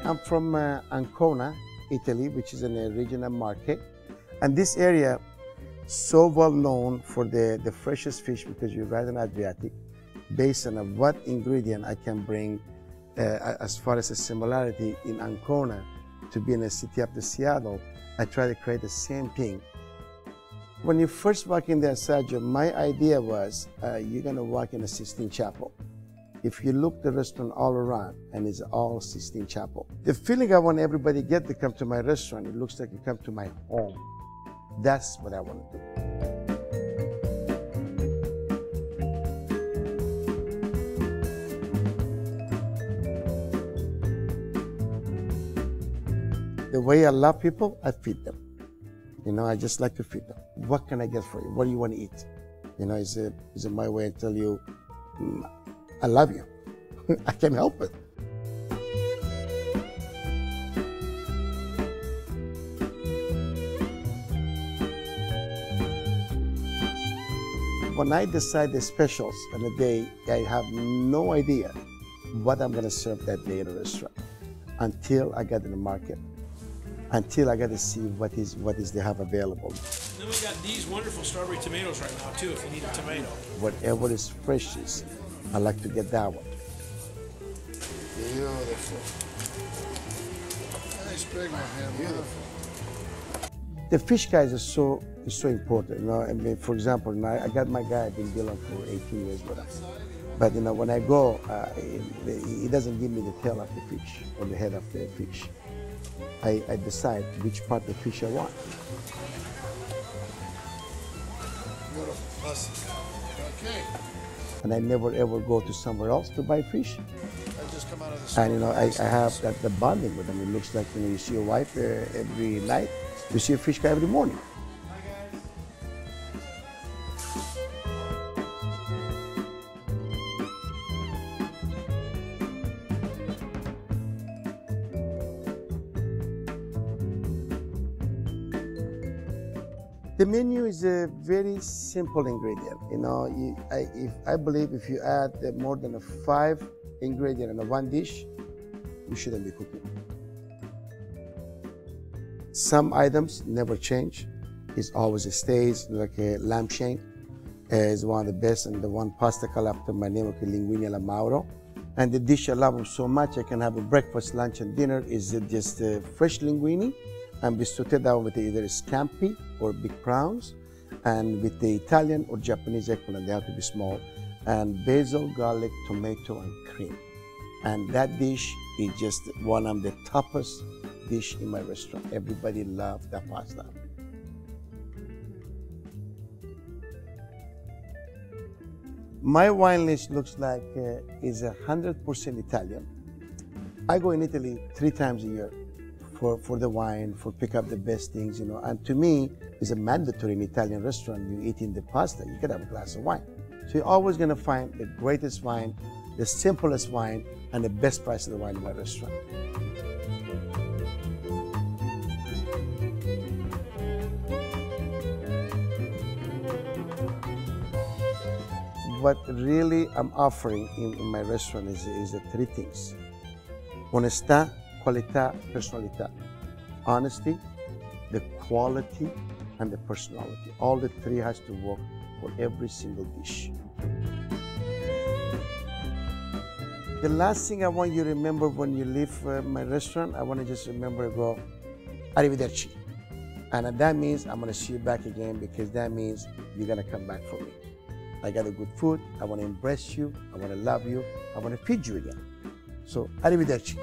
I'm from Ancona, Italy, which is in a regional market. And this area so well known for the freshest fish because you're right in Adriatic, based on what ingredient I can bring as far as a similarity in Ancona to be in a city up to Seattle. I try to create the same thing. When you first walk in the Assaggio, my idea was you're going to walk in a Sistine Chapel. If you look the restaurant all around, and it's all Sistine Chapel. The feeling I want everybody to get to come to my restaurant, it looks like you come to my home. That's what I want to do. The way I love people, I feed them. You know, I just like to feed them. What can I get for you? What do you want to eat? You know, is it my way to tell you, I love you. I can't help it. When I decide the specials on a day, I have no idea what I'm going to serve that day in a restaurant until I get in the market, until I got to see what is they have available. And then we got these wonderful strawberry tomatoes right now too, if you need a tomato. Whatever is freshest, I like to get that one. Beautiful. Nice big one, man. Beautiful. The fish guys are so important. You know, I mean, for example, I got my guy I've been dealing for 18 years with him. But you know, when I go, he doesn't give me the tail of the fish or the head of the fish. I decide which part of the fish I want. Beautiful. Awesome. Okay. And I never ever go to somewhere else to buy fish. I just come out of the store. And you know, I have the bonding with them. It looks like, you know, you see your wife every night, you see a fish guy every morning. The menu is a very simple ingredient. You know, I believe if you add more than 5 ingredients in one dish, you shouldn't be cooking. Some items never change. It always stays, like a lamb shank is one of the best, and the one pasta called after my name, okay, linguine alla Mauro. And the dish I love them so much, I can have a breakfast, lunch, and dinner, is just fresh linguine, and we saute that with either scampi or big prawns, and with the Italian or Japanese eggplant, they have to be small, and basil, garlic, tomato, and cream. And that dish is just one of the toppest dish in my restaurant. Everybody loves that pasta. My wine list looks like is 100% Italian. I go in Italy 3 times a year for the wine, for pick up the best things, you know. And to me, it's a mandatory in Italian restaurant. You eat in the pasta, you can have a glass of wine. So you're always gonna find the greatest wine, the simplest wine, and the best price of the wine in my restaurant. What really I'm offering in my restaurant is the 3 things: onestà, qualità, personalità. Honesty, the quality, and the personality. All the 3 has to work for every single dish. The last thing I want you to remember when you leave my restaurant, I want to just remember to go, arrivederci. And that means I'm going to see you back again, because that means you're going to come back for me. I got a good food, I want to embrace you, I want to love you, I want to feed you again. So, arrivederci.